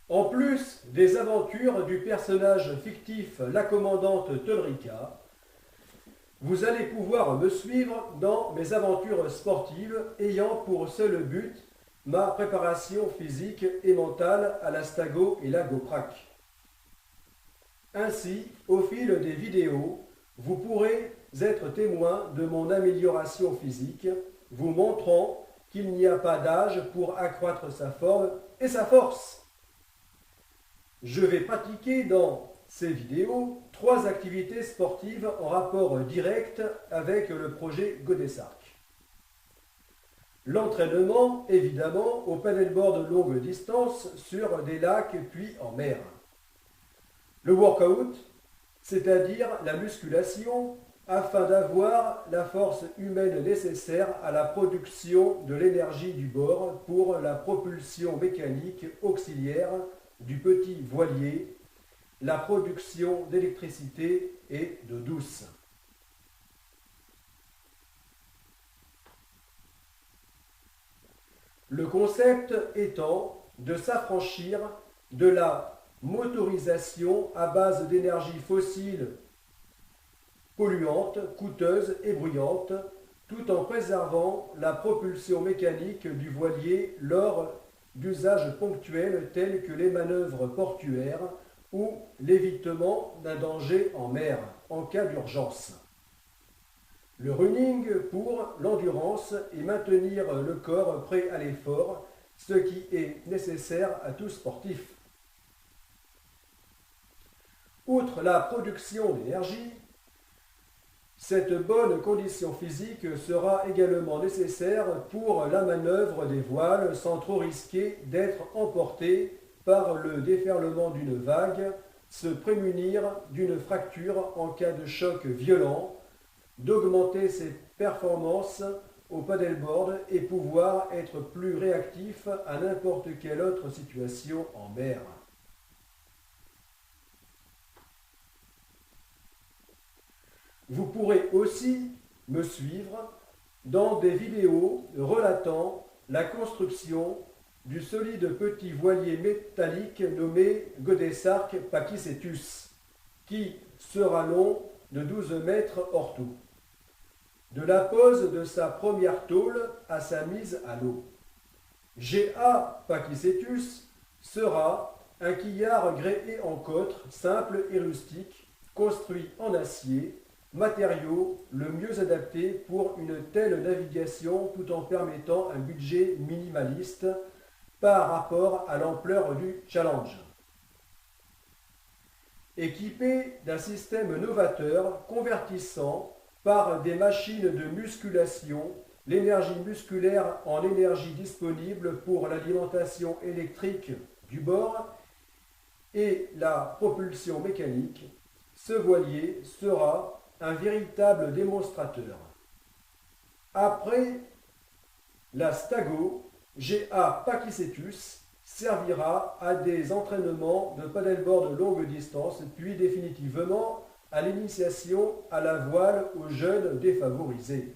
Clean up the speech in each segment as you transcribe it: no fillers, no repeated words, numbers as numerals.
En plus des aventures du personnage fictif la commandante Tolrika, vous allez pouvoir me suivre dans mes aventures sportives ayant pour seul but ma préparation physique et mentale à la Stago et la GoPrac. Ainsi, au fil des vidéos, vous pourrez être témoin de mon amélioration physique, vous montrant qu'il n'y a pas d'âge pour accroître sa forme et sa force. Je vais pratiquer dans ces vidéos 3 activités sportives en rapport direct avec le projet Godessarc. L'entraînement, évidemment, au paddleboard longue distance sur des lacs puis en mer. Le workout, c'est-à-dire la musculation, afin d'avoir la force humaine nécessaire à la production de l'énergie du bord pour la propulsion mécanique auxiliaire du petit voilier, la production d'électricité et d'eau douce. Le concept étant de s'affranchir de la motorisation à base d'énergie fossile polluante, coûteuse et bruyante, tout en préservant la propulsion mécanique du voilier lors d'usages ponctuels tels que les manœuvres portuaires ou l'évitement d'un danger en mer en cas d'urgence. Le running pour l'endurance et maintenir le corps prêt à l'effort, ce qui est nécessaire à tout sportif. Outre la production d'énergie, cette bonne condition physique sera également nécessaire pour la manœuvre des voiles sans trop risquer d'être emporté par le déferlement d'une vague, se prémunir d'une fracture en cas de choc violent, d'augmenter ses performances au paddleboard et pouvoir être plus réactif à n'importe quelle autre situation en mer. Vous pourrez aussi me suivre dans des vidéos relatant la construction du solide petit voilier métallique nommé Godessarc Pakicetus, qui sera long de 12 mètres hors tout, de la pose de sa première tôle à sa mise à l'eau. GA Pakicetus sera un quillard gréé en cotre, simple et rustique, construit en acier, matériau le mieux adapté pour une telle navigation tout en permettant un budget minimaliste par rapport à l'ampleur du challenge. Équipé d'un système novateur convertissant par des machines de musculation l'énergie musculaire en énergie disponible pour l'alimentation électrique du bord et la propulsion mécanique, ce voilier sera un véritable démonstrateur. Après la Stago, GA Pakicetus servira à des entraînements de paddleboard longue distance, puis définitivement à l'initiation à la voile aux jeunes défavorisés.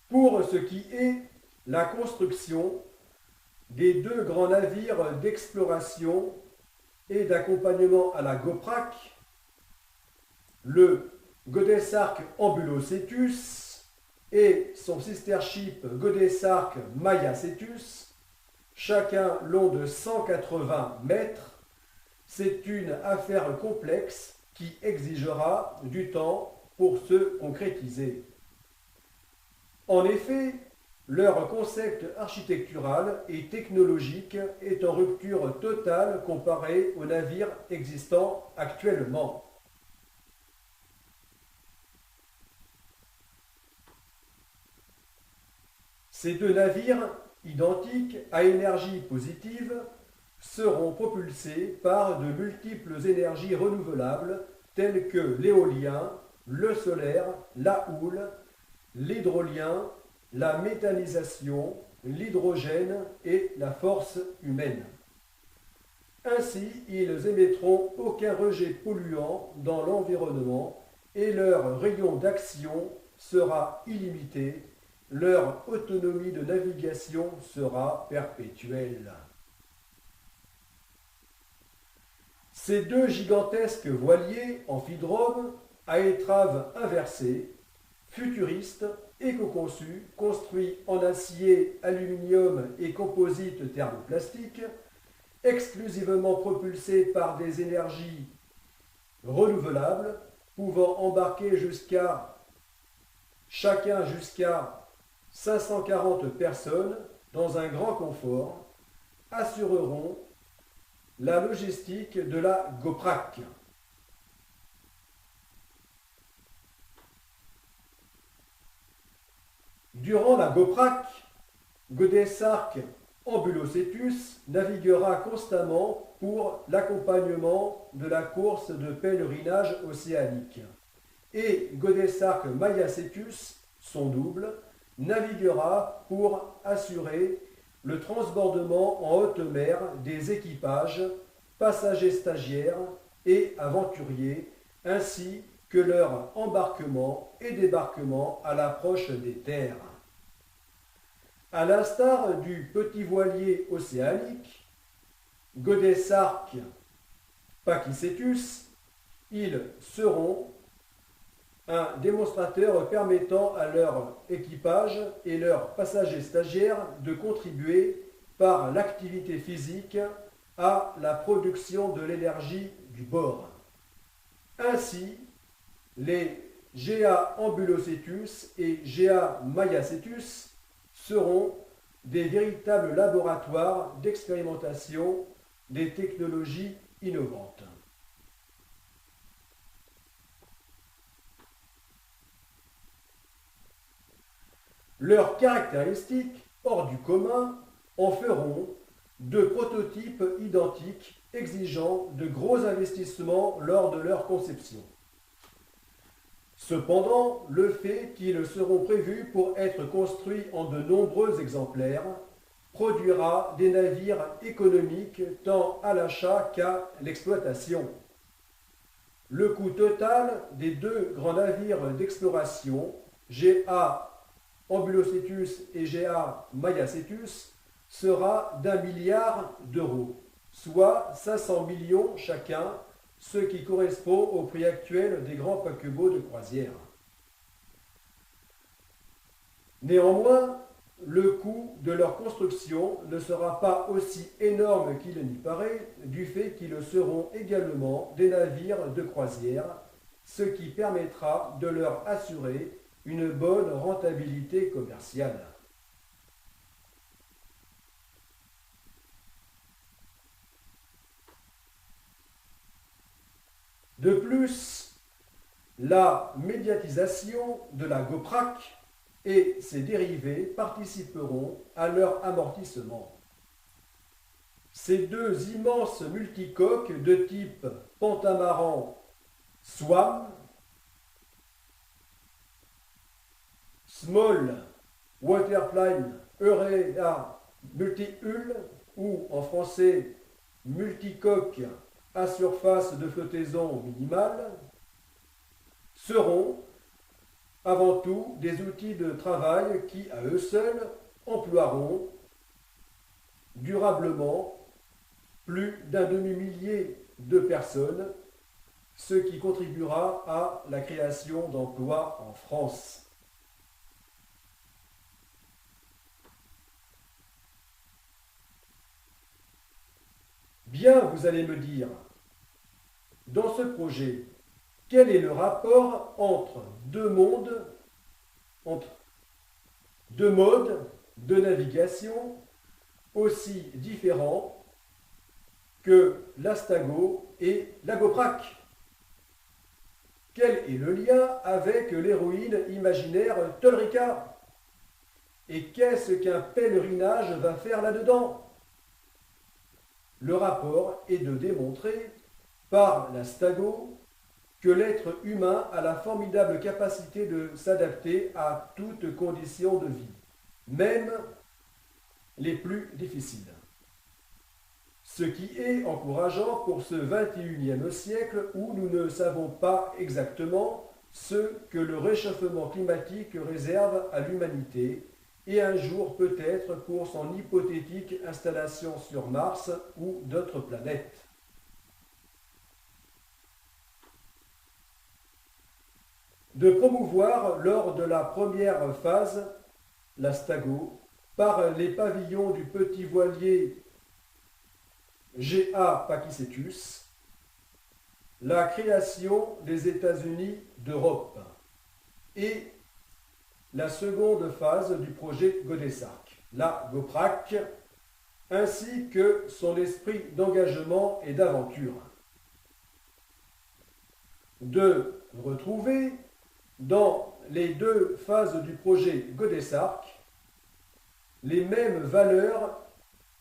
Pour ce qui est la construction des 2 grands navires d'exploration et d'accompagnement à la GoPrac, le Godessarc Ambulocetus et son sister ship Godessarc Mayacetus, chacun long de 180 mètres, c'est une affaire complexe qui exigera du temps pour se concrétiser. En effet, leur concept architectural et technologique est en rupture totale comparé aux navires existants actuellement. Ces 2 navires, identiques à énergie positive, seront propulsés par de multiples énergies renouvelables telles que l'éolien, le solaire, la houle, l'hydrolien, la méthanisation, l'hydrogène et la force humaine. Ainsi, ils émettront aucun rejet polluant dans l'environnement et leur rayon d'action sera illimité leur autonomie de navigation sera perpétuelle. Ces deux gigantesques voiliers amphidromes à étrave inversée, futuristes, éco-conçus, construits en acier, aluminium et composite thermoplastique, exclusivement propulsés par des énergies renouvelables, pouvant embarquer chacun jusqu'à 540 personnes dans un grand confort, assureront la logistique de la GOPRAC. Durant la GOPRAC, Godesarc Ambulocetus naviguera constamment pour l'accompagnement de la course de pèlerinage océanique. Et Godesarc Mayacetus, son double, naviguera pour assurer le transbordement en haute mer des équipages, passagers stagiaires et aventuriers, ainsi que leur embarquement et débarquement à l'approche des terres. À l'instar du petit voilier océanique, Godesarc Pachycetus, ils seront un démonstrateur permettant à leur équipage et leurs passagers stagiaires de contribuer par l'activité physique à la production de l'énergie du bord. Ainsi, les Gea Ambulocetus et Gea Mayacetus seront des véritables laboratoires d'expérimentation des technologies innovantes. Leurs caractéristiques hors du commun en feront deux prototypes identiques exigeant de gros investissements lors de leur conception. Cependant, le fait qu'ils seront prévus pour être construits en de nombreux exemplaires produira des navires économiques tant à l'achat qu'à l'exploitation. Le coût total des deux grands navires d'exploration, Gea Ambulocetus et Gea Mayacetus, sera d'1 milliard d'euros, soit 500 millions chacun, ce qui correspond au prix actuel des grands paquebots de croisière. Néanmoins, le coût de leur construction ne sera pas aussi énorme qu'il n'y paraît, du fait qu'ils seront également des navires de croisière, ce qui permettra de leur assurer une bonne rentabilité commerciale. De plus, la médiatisation de la GOPRAC et ses dérivés participeront à leur amortissement. Ces deux immenses multicoques de type Pentamaran SWAM, Small Waterplane Urea Multi-Hull, ou en français multicoque à surface de flottaison minimale, seront avant tout des outils de travail qui, à eux seuls, emploieront durablement plus d'un demi-millier de personnes, ce qui contribuera à la création d'emplois en France. Bien, vous allez me dire, dans ce projet, quel est le rapport entre deux modes de navigation aussi différents que l'Astago et la GOPRAC? Quel est le lien avec l'héroïne imaginaire Tolrica? Et qu'est-ce qu'un pèlerinage va faire là-dedans? Le rapport est de démontrer, par l'Astago, que l'être humain a la formidable capacité de s'adapter à toutes conditions de vie, même les plus difficiles. Ce qui est encourageant pour ce XXIe siècle où nous ne savons pas exactement ce que le réchauffement climatique réserve à l'humanité, et un jour peut-être pour son hypothétique installation sur Mars ou d'autres planètes. De promouvoir lors de la première phase, la Stago, par les pavillons du petit voilier G.A. Pakicetus, la création des États-Unis d'Europe et la seconde phase du projet Godesarc, la GOPRAC, ainsi que son esprit d'engagement et d'aventure. De retrouver dans les deux phases du projet Godesarc les mêmes valeurs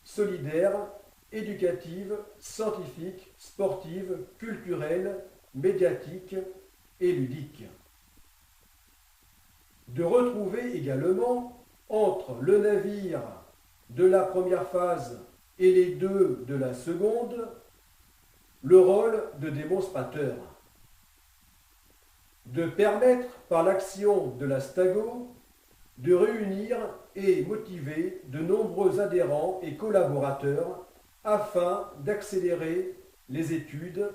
solidaires, éducatives, scientifiques, sportives, culturelles, médiatiques et ludiques. De retrouver également entre le navire de la première phase et les deux de la seconde le rôle de démonstrateur. De permettre par l'action de la Stago de réunir et motiver de nombreux adhérents et collaborateurs afin d'accélérer les études,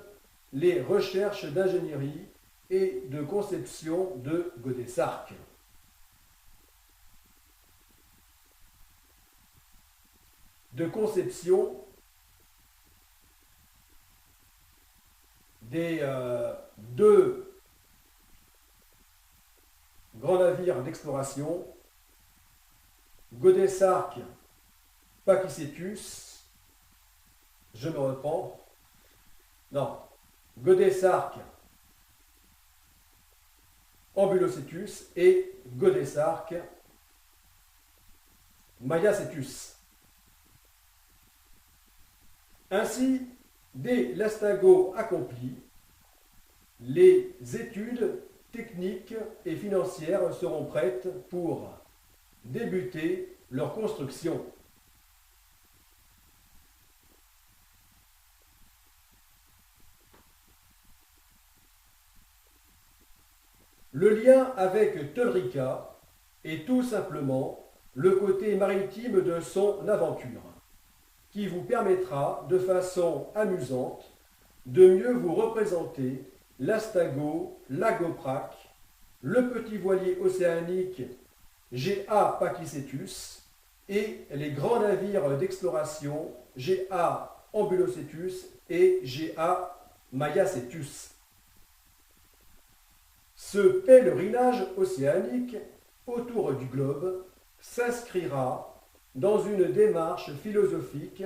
les recherches d'ingénierie et de conception de Godesarc. De conception des deux grands navires d'exploration, Godesarc, Pakicetus, je me reprends, non, Godesarc, Ambulocetus et Godesarc, Mayacetus. Ainsi, dès l'Astago accompli, les études techniques et financières seront prêtes pour débuter leur construction. Le lien avec Tolrica est tout simplement le côté maritime de son aventure, qui vous permettra de façon amusante de mieux vous représenter l'Astago, la GOPRAC, le petit voilier océanique G.A. Pakicetus et les grands navires d'exploration G.A. Ambulocetus et G.A. Mayacetus. Ce pèlerinage océanique autour du globe s'inscrira dans une démarche philosophique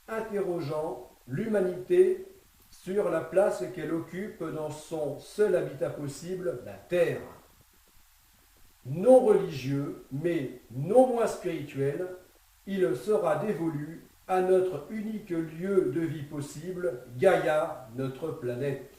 interrogeant l'humanité sur la place qu'elle occupe dans son seul habitat possible, la Terre. Non religieux, mais non moins spirituel, il sera dévolu à notre unique lieu de vie possible, Gaïa, notre planète.